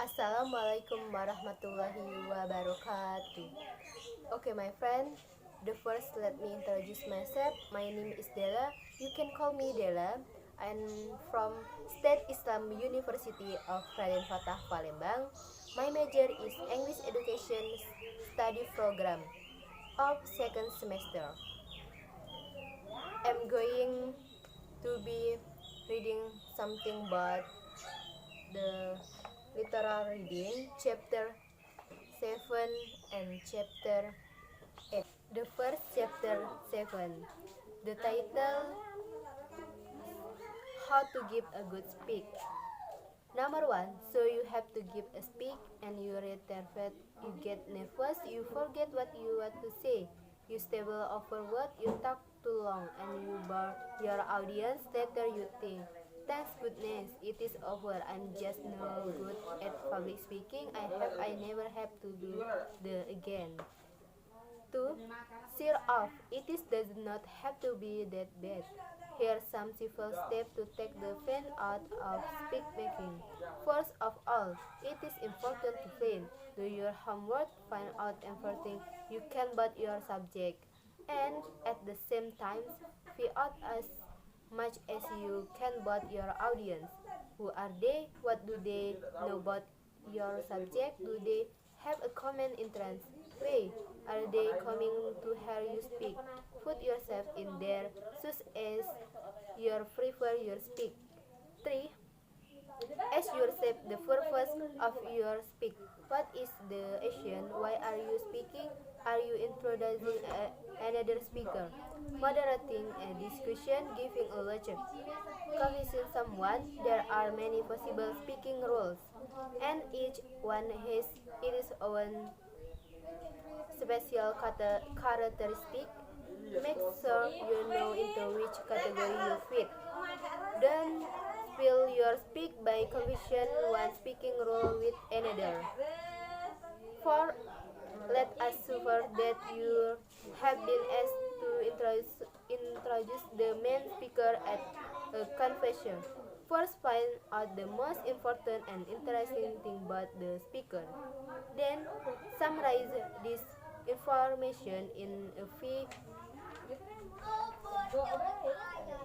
Assalamualaikum warahmatullahi wabarakatuh. Okay, my friend. The first, let me introduce myself. My name is Delah. You can call me Delah. I'm from State Islam University of Raden Fatah, Palembang. My major is English Education Study Program of second semester. I'm going to be reading something about the literal reading, chapter 7 and chapter 8. The first chapter 7. The title, How to Give a Good Speak. Number 1. So you have to give a speak and you retarded, you get nervous, you forget what you want to say, you stumble over what you talk too long, and you bore your audience. Later you think, thanks goodness, it is over. I'm just no good at public speaking. I never have to do the again. 2. Cheer off. It does not have to be that bad. Here are some simple steps to take the fun out of speak making. First of all, it is important to plan. Do your homework, find out everything you can about your subject, and at the same time, find out as much as you can about your audience. Who are they? What do they know about your subject? Do they have a common interest? Why are they coming to hear you speak? Put yourself in their shoes as you prefer your speak. 3. Ask yourself the purpose of your speak. What is the action? Why are you speaking? Are you introducing another speaker? Moderating a discussion, giving a lecture, convincing someone. There are many possible speaking roles, and each one has its own special characteristic. Make sure you know into which category you fit. Don't fill your speak by confusion one speaking role with another. 4. Let us suppose that you have been asked to introduce the main speaker at a convention. First, find out the most important and interesting thing about the speaker. Then, summarize this information in a few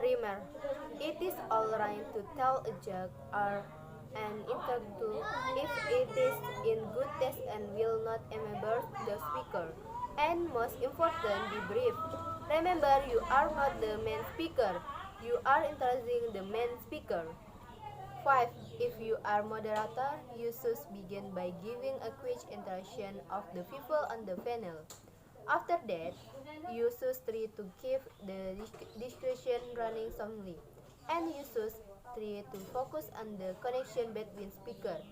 remarks. It is alright to tell a joke or an interview if it is in good taste and will not embarrass the speaker. And most important, be brief. Remember, you are not the main speaker. You are introducing the main speaker. 5. If you are moderator, you should begin by giving a quick introduction of the people on the panel. After that, you should try to keep the discussion running smoothly, and you should try to focus on the connection between speakers.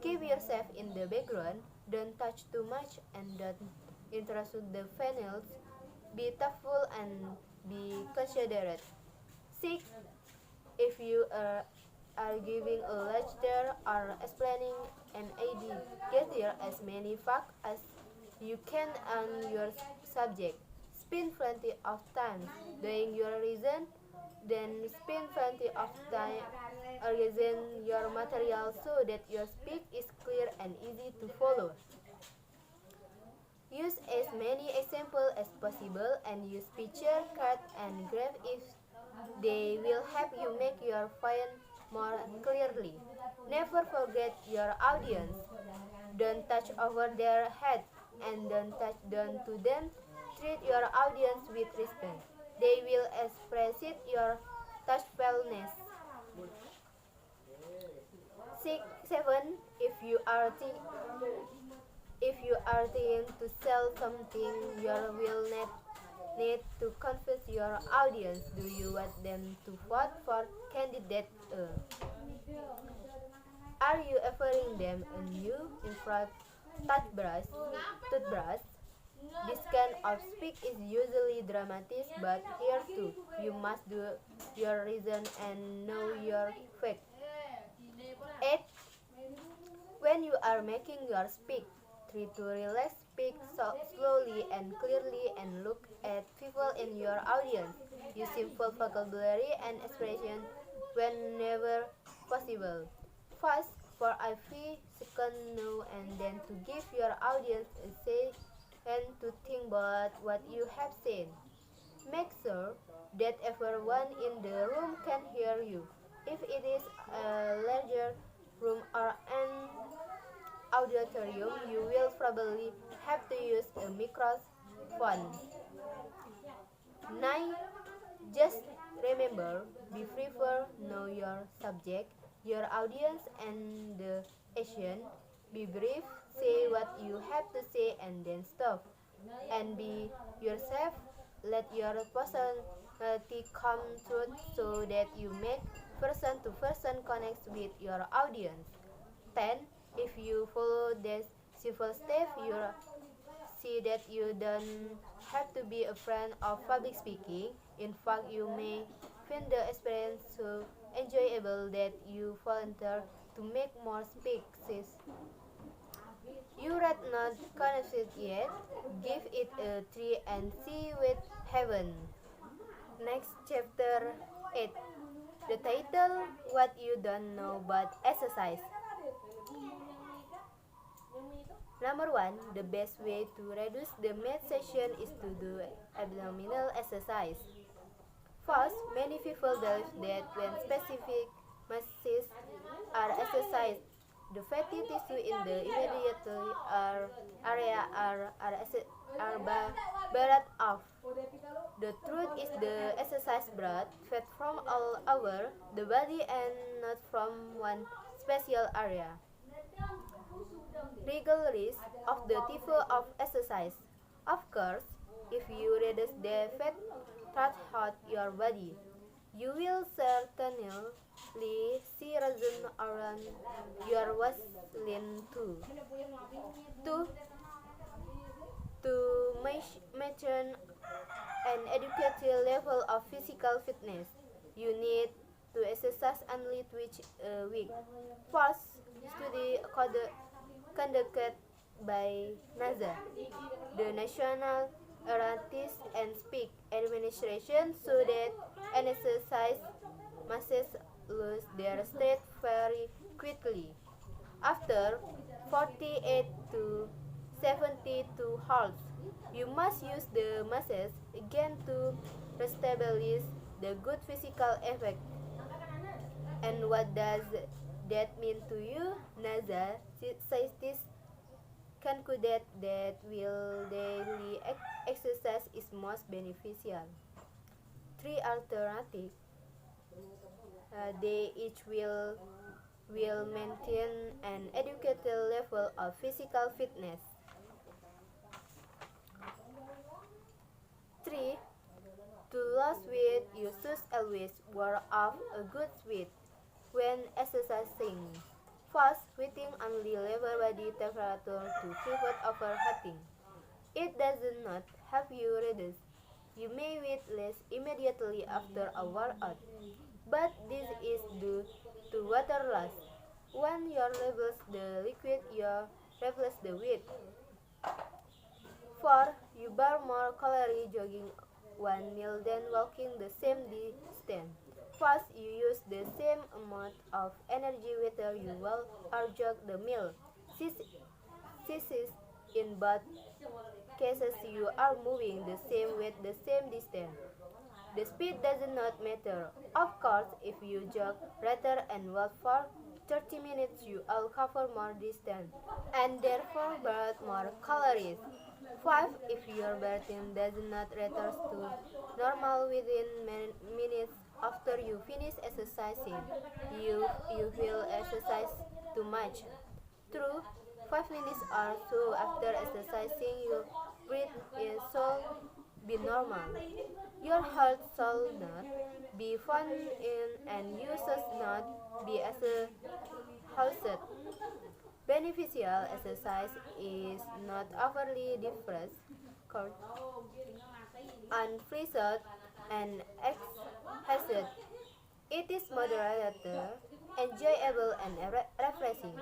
Keep yourself in the background, don't touch too much, and don't interrupt the panels. Be thoughtful and be considerate. 6. If you are giving a lecture or explaining an idea, gather as many facts as you can on your subject. Spend plenty of time doing your reason, then spend plenty of time organizing your material so that your speech is clear and easy to follow. Use as many examples as possible and use picture, card, and graph if they will help you make your point more clearly. Never forget your audience. Don't touch over their head and don't touch down to them. Treat your audience with respect. They will express it your touchfulness. 7. If you are trying to sell something, you will need to convince your audience. Do you want them to vote for candidate A? Are you offering them a new infrared toothbrush? This kind of speak is usually dramatic, but here too, you must do your reason and know your fact. 8. When you are making your speak, try to relax, speak slowly and clearly, and look at people in your audience. Use simple vocabulary and expression whenever possible. Fast for every spoken no and then to give your audience a second to think about what you have said. Make sure that everyone in the room can hear you. If it is a larger room or an auditorium, you will probably have to use a microphone. 9. Just remember, be prepared, know your subject, your audience, and the action. Be brief, say what you have to say, and then stop. And be yourself. Let your personality come through so that you make person to person connects with your audience. 10. If you follow this simple step, you see that you don't have to be a friend of public speaking. In fact, you may find the experience so enjoyable that you volunteer to make more speeches. You read not connected yet? Give it a try and see with heaven. Next chapter 8. The title What You Don't Know But Exercise. Number 1, the best way to reduce the math session is to do abdominal exercise. First, many people believe that when specific muscles are exercised, the fatty tissue in the immediate area are burned off. The truth is the exercise brought fat from all over the body and not from one special area. Regardless of the type of exercise. Of course, if you reduce the fat throughout your body, you will certainly see results around your waistline too. To, maintain an adequate level of physical fitness, you need to exercise only twice a week. First, study conducted by NASA, the National Aeronautics and Space Administration, so that exercise muscles lose their state very quickly. After 48 to 72 hours, you must use the muscles again to reestablish the good physical effect. And what does that mean to you? NASA scientists concluded that will daily exercise is most beneficial. Three alternatives. They each will maintain an adequate level of physical fitness. 3. To lose weight, you should always wear off a good sweat when exercising. First, waiting only lower body temperature to prevent overheating. It does not help you reduce. You may weight less immediately after a workout, but this is due to water loss. When you levels the liquid, you replace the weight. 4. You burn more calories jogging one mile than walking the same distance. First, you use the same amount of energy whether you walk or jog the mile. This is in both cases you are moving the same with the same distance. The speed does not matter. Of course, if you jog rather and walk for 30 minutes, you will cover more distance and therefore burn more calories. 5. If your breathing does not return to normal within minutes after you finish exercising, you will exercise too much. True, 5 minutes or so after exercising, your breathing should be normal. Your heart should not be pounding in and you should not be exhausted. Beneficial exercise is not overly difficult, unfreezed, and exhausted. It is moderate, enjoyable, and refreshing.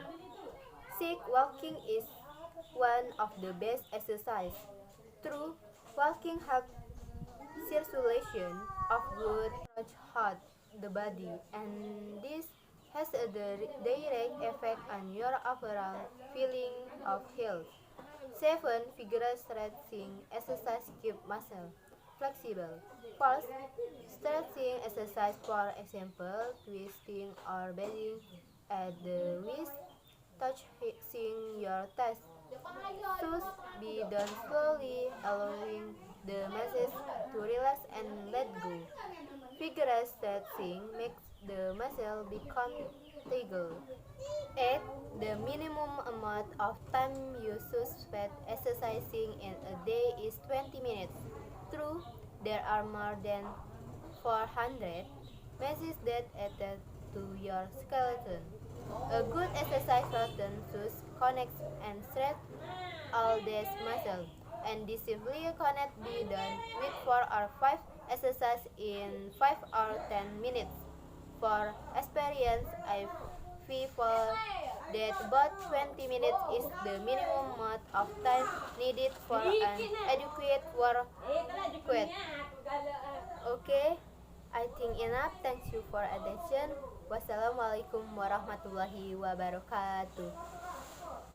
6. Walking is one of the best exercise. True, walking helps circulation of blood throughout the body, and this has a direct effect on your overall feeling of health. 7. Vigorous stretching exercise keep muscle flexible. First, stretching exercise, for example, twisting or bending at the waist, touching your chest, should be done slowly, allowing the muscles to relax and let go. Vigorous stretching makes the muscle become tighter. 8. The minimum amount of time you should spend exercising in a day is 20 minutes. True, there are more than 400 messages that attach to your skeleton. A good exercise routine should connect and stretch all these muscles, and this simply cannot be done with 4 or 5 exercises in 5 or 10 minutes. For experience, I feel that about 20 minutes is the minimum amount of time needed for an adequate workout. Okay, I think enough. Thank you for attention. Wassalamualaikum warahmatullahi wabarakatuh.